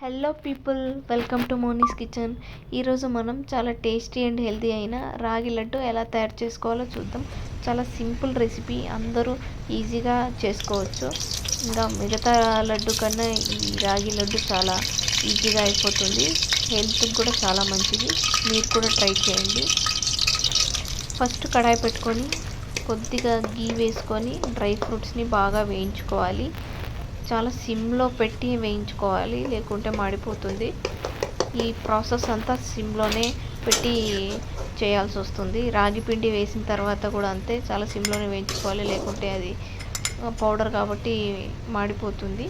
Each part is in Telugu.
Hello people, welcome to Moni's kitchen. ఈరోజు మనం చాలా టేస్టీ అండ్ హెల్తీ అయిన రాగి లడ్డు ఎలా తయారు చేసుకోవాలో చూద్దాం. చాలా సింపుల్ రెసిపీ, అందరూ ఈజీగా చేసుకోవచ్చు. ఇంకా మిగతా లడ్డు కన్నా ఈ రాగి లడ్డు చాలా ఈజీగా అయిపోతుంది. హెల్త్కి కూడా చాలా మంచిది. మీరు కూడా ట్రై చేయండి. ఫస్ట్ కడాయి పెట్టుకొని కొద్దిగా గీ వేసుకొని డ్రై ఫ్రూట్స్ని బాగా వేయించుకోవాలి. చాలా సిమ్లో పెట్టి వేయించుకోవాలి, లేకుంటే మాడిపోతుంది. ఈ ప్రాసెస్ అంతా సిమ్లోనే పెట్టి చేయాల్సి వస్తుంది. రాగి పిండి వేసిన తర్వాత కూడా అంతే, చాలా సిమ్లోనే వేయించుకోవాలి, లేకుంటే అది పౌడర్ కాబట్టి మాడిపోతుంది.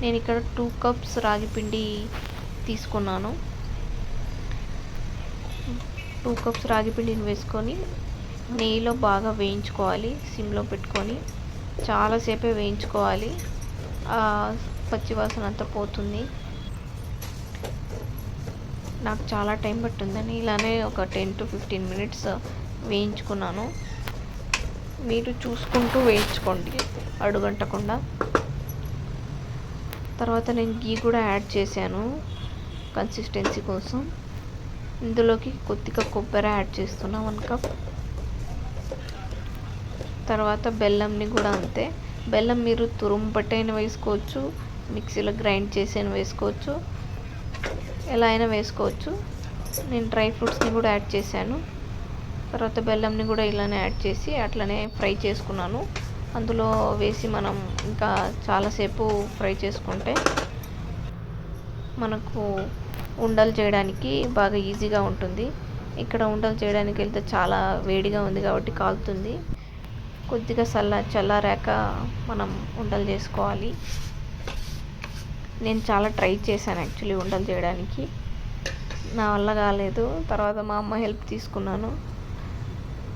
నేను ఇక్కడ 2 కప్స్ రాగి పిండి తీసుకున్నాను. 2 కప్స్ రాగి పిండిని వేసుకొని నెయ్యిలో బాగా వేయించుకోవాలి. సిమ్లో పెట్టుకొని చాలాసేపే వేయించుకోవాలి. పచ్చివాసన అంతా పోతుంది. నాకు చాలా టైం పట్టిందని ఇలానే ఒక 10 to 15 మినిట్స్ వేయించుకున్నాను. మీరు చూసుకుంటూ వేయించుకోండి, అడుగంటకుండా. తర్వాత నేను గీ కూడా యాడ్ చేశాను కన్సిస్టెన్సీ కోసం. ఇందులోకి కొద్దిగా కొబ్బరి యాడ్ చేస్తున్నా, 1 కప్. తర్వాత బెల్లంని కూడా అంతే. బెల్లం మీరు తురుము పట్టైనా వేసుకోవచ్చు, మిక్సీలో గ్రైండ్ చేసి వేసుకోవచ్చు, ఎలా అయినా వేసుకోవచ్చు. నేను డ్రై ఫ్రూట్స్ని కూడా యాడ్ చేశాను. తర్వాత బెల్లంని కూడా ఇలానే యాడ్ చేసి అట్లనే ఫ్రై చేసుకున్నాను. అందులో వేసి మనం ఇంకా చాలాసేపు ఫ్రై చేసుకుంటే మనకు ఉండలు చేయడానికి బాగా ఈజీగా ఉంటుంది. ఇక్కడ ఉండలు చేయడానికి వెళ్తే చాలా వేడిగా ఉంది కాబట్టి కాలుతుంది. కొద్దిగా చల్లారాక మనం ఉండలు చేసుకోవాలి. నేను చాలా ట్రై చేశాను యాక్చువల్లీ ఉండలు చేయడానికి, నా వల్ల కాలేదు. తర్వాత మా అమ్మ హెల్ప్ తీసుకున్నాను.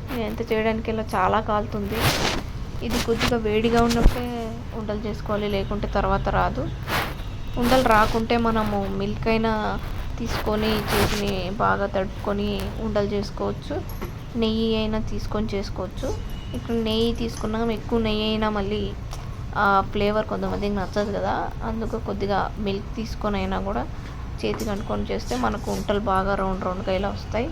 నేను ఎంత చేయడానికి ఇలా చాలా కాలుతుంది. ఇది కొద్దిగా వేడిగా ఉన్నప్పుడే ఉండలు చేసుకోవాలి, లేకుంటే తర్వాత రాదు. ఉండలు రాకుంటే మనము మిల్క్ అయినా తీసుకొని చేతిని బాగా తడుపుకొని ఉండలు చేసుకోవచ్చు, నెయ్యి అయినా తీసుకొని చేసుకోవచ్చు. ఇప్పుడు నెయ్యి తీసుకున్నాం, ఎక్కువ నెయ్యి అయినా మళ్ళీ ఆ ఫ్లేవర్ కొంతమందికి నచ్చదు కదా, అందుకు కొద్దిగా మిల్క్ తీసుకొని అయినా కూడా చేతికి అంటుకొని చేస్తే మనకు ఉంటలు బాగా రౌండ్గా ఇలా వస్తాయి.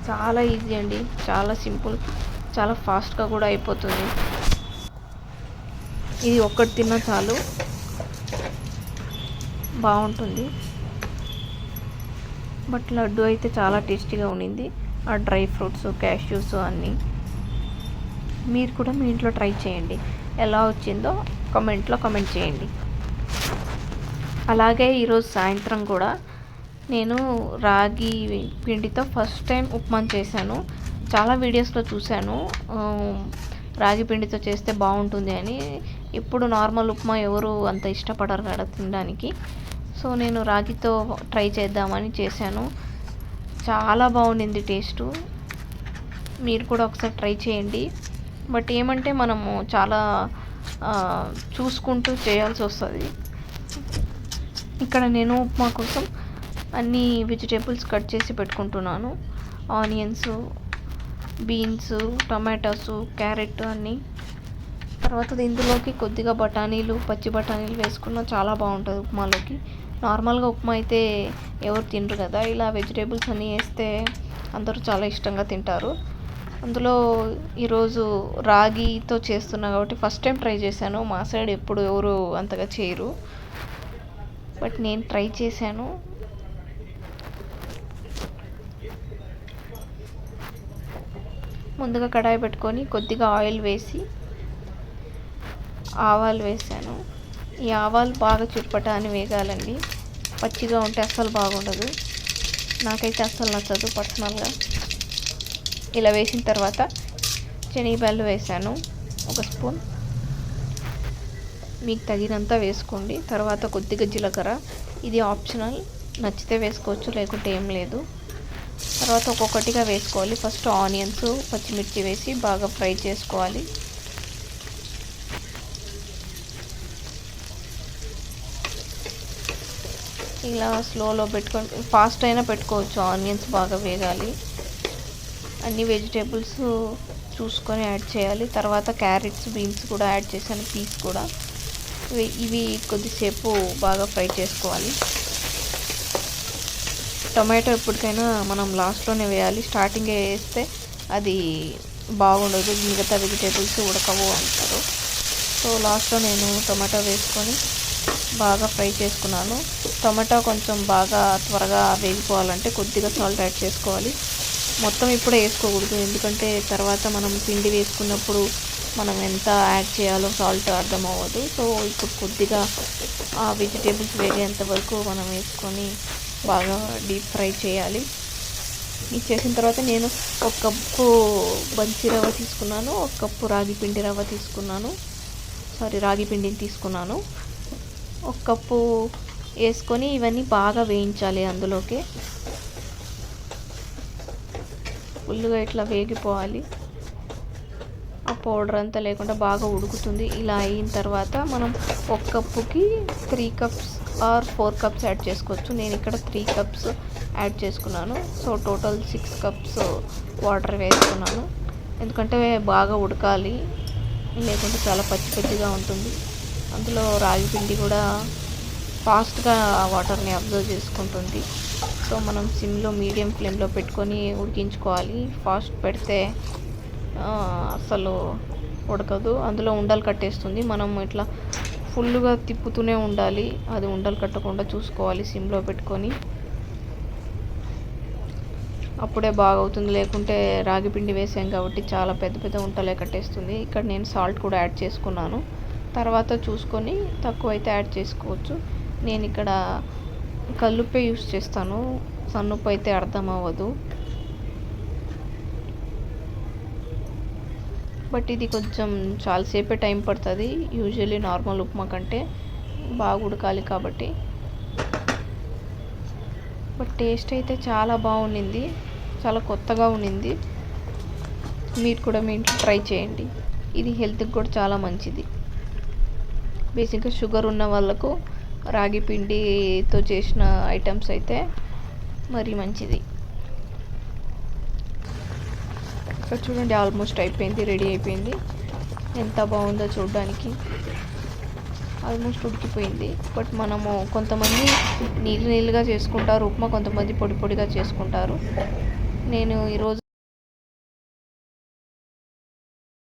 చాలా ఈజీ అండి, చాలా సింపుల్, చాలా ఫాస్ట్గా కూడా అయిపోతుంది. ఇది ఒక్కటి తిన్నా చాలు, బాగుంటుంది. బట్ లడ్డు అయితే చాలా టేస్టీగా ఉండింది. ఆ డ్రై ఫ్రూట్స్, క్యాష్యూస్ అన్నీ. మీరు కూడా మీ ఇంట్లో ట్రై చేయండి, ఎలా వచ్చిందో కామెంట్లో కామెంట్ చేయండి. అలాగే ఈరోజు సాయంత్రం కూడా నేను రాగి పిండితో ఫస్ట్ టైం ఉప్మా చేశాను. చాలా వీడియోస్లో చూశాను రాగి పిండితో చేస్తే బాగుంటుంది అని. ఇప్పుడు నార్మల్ ఉప్మా ఎవరు అంత ఇష్టపడరు కదా తినడానికి. సో నేను రాగితో ట్రై చేద్దామని చేశాను. చాలా బాగుండింది టేస్టు. మీరు కూడా ఒకసారి ట్రై చేయండి. బట్ ఏమంటే మనము చాలా చూసుకుంటూ చేయాల్సి వస్తుంది. ఇక్కడ నేను ఉప్మా కోసం అన్ని వెజిటేబుల్స్ కట్ చేసి పెట్టుకుంటున్నాను. ఆనియన్స్, బీన్స్, టమాటోస్, క్యారెట్ అన్నీ. తర్వాత ఇందులోకి కొద్దిగా బఠానీలు, పచ్చి బఠానీలు వేసుకున్నా చాలా బాగుంటుంది ఉప్మాలోకి. నార్మల్గా ఉప్మా అయితే ఎవరు తినరు కదా, ఇలా వెజిటేబుల్స్ అన్నీ వేస్తే అందరూ చాలా ఇష్టంగా తింటారు. అందులో ఈరోజు రాగితో చేస్తున్నా కాబట్టి ఫస్ట్ టైం ట్రై చేశాను. మా సైడ్ ఎప్పుడు ఎవరు అంతగా చేయరు, బట్ నేను ట్రై చేశాను. ముందుగా కడాయి పెట్టుకొని కొద్దిగా ఆయిల్ వేసి ఆవాలు వేసాను. ఈ ఆవాలు బాగా చిటపట వేగాలండి. పచ్చిగా ఉంటే అస్సలు బాగుండదు, నాకైతే అస్సలు నచ్చదు పర్సనల్గా. ఇలా వేసిన తర్వాత శనగపప్పు వేసాను, 1 స్పూన్. మీకు తగినంత వేసుకోండి. తర్వాత కొద్దిగా జీలకర్ర, ఇది ఆప్షనల్, నచ్చితే వేసుకోవచ్చు, లేకుంటే ఏం లేదు. తర్వాత ఒక్కొక్కటిగా వేసుకోవాలి. ఫస్ట్ ఆనియన్స్, పచ్చిమిర్చి వేసి బాగా ఫ్రై చేసుకోవాలి. ఇలా స్లోలో పెట్టుకొని, ఫాస్ట్ అయినా పెట్టుకోవచ్చు, ఆనియన్స్ బాగా వేగాలి. అన్ని వెజిటేబుల్స్ చూసుకొని యాడ్ చేయాలి. తర్వాత క్యారెట్స్, బీన్స్ కూడా యాడ్ చేశాను, పీస్ కూడా. ఇవి కొద్దిసేపు బాగా ఫ్రై చేసుకోవాలి. టొమాటో ఎప్పటికైనా మనం లాస్ట్లోనే వేయాలి, స్టార్టింగే వేస్తే అది బాగుండదు, మిగతా వెజిటేబుల్స్ ఉడకవు అంటారు. సో లాస్ట్లో నేను టొమాటో వేసుకొని బాగా ఫ్రై చేసుకున్నాను. టొమాటో కొంచెం బాగా త్వరగా వేగిపోవాలంటే కొద్దిగా సాల్ట్ యాడ్ చేసుకోవాలి. మొత్తం ఇప్పుడే వేసుకోకూడదు, ఎందుకంటే తర్వాత మనం పిండి వేసుకున్నప్పుడు మనం ఎంత యాడ్ చేయాలో సాల్ట్ అర్థం అవ్వదు. సో ఇప్పుడు కొద్దిగా ఆ వెజిటేబుల్స్ వేగేంత వరకు మనం వేసుకొని బాగా డీప్ ఫ్రై చేయాలి. ఇది చేసిన తర్వాత నేను 1 కప్పు బంచి రవ్వ తీసుకున్నాను, 1 కప్పు రాగి పిండిని తీసుకున్నాను. 1 కప్పు వేసుకొని ఇవన్నీ బాగా వేయించాలి. అందులోకి ఫుల్గా ఇట్లా వేగిపోవాలి, ఆ పౌడర్ అంతా లేకుండా బాగా ఉడుకుతుంది. ఇలా అయిన తర్వాత మనం 1 కప్పుకి 3 కప్స్ ఆర్ 4 కప్స్ యాడ్ చేసుకోవచ్చు. నేను ఇక్కడ 3 కప్స్ యాడ్ చేసుకున్నాను. సో టోటల్ 6 కప్స్ వాటర్ వేసుకున్నాను, ఎందుకంటే బాగా ఉడకాలి, లేకుంటే చాలా పచ్చిగా ఉంటుంది. అందులో రాగి పిండి కూడా ఫాస్ట్గా వాటర్ని అబ్జర్వ్ చేసుకుంటుంది. సో మనం సిమ్లో మీడియం ఫ్లేమ్లో పెట్టుకొని ఉడికించుకోవాలి. ఫాస్ట్ పెడితే అసలు ఉడకదు, అందులో ఉండలు కట్టేస్తుంది. మనం ఇట్లా ఫుల్గా తిప్పుతూనే ఉండాలి, అది ఉండలు కట్టకుండా చూసుకోవాలి సిమ్లో పెట్టుకొని, అప్పుడే బాగా అవుతుంది. లేకుంటే రాగి పిండి వేసాం కాబట్టి చాలా పెద్ద ఉంటలే కట్టేస్తుంది. ఇక్కడ నేను సాల్ట్ కూడా యాడ్ చేసుకున్నాను, తర్వాత చూసుకొని తక్కువైతే యాడ్ చేసుకోవచ్చు. నేను ఇక్కడ కల్లుప్పే యూస్ చేస్తాను, సన్నుప్పు అయితే అర్థం అవ్వదు. బట్ ఇది కొంచెం చాలాసేపే టైం పడుతుంది, యూజువల్లీ నార్మల్ ఉప్మా కంటే బాగా ఉడకాలి కాబట్టి. బట్ టేస్ట్ అయితే చాలా బాగుండింది, చాలా కొత్తగా ఉండింది. మీరు కూడా మీ ఇంట్లో ట్రై చేయండి, ఇది హెల్త్కి కూడా చాలా మంచిది. బేసిక్గా షుగర్ ఉన్న వాళ్ళకు రాగి పిండితో చేసిన ఐటమ్స్ అయితే మరీ మంచిది. ఇక్కడ చూడండి, ఆల్మోస్ట్ అయిపోయింది, రెడీ అయిపోయింది. ఎంత బాగుందో చూడడానికి, ఆల్మోస్ట్ ఉడికిపోయింది. బట్ మనము కొంతమంది నీళ్ళుగా చేసుకుంటారు ఉప్మా, కొంతమంది పొడిగా చేసుకుంటారు. నేను ఈరోజు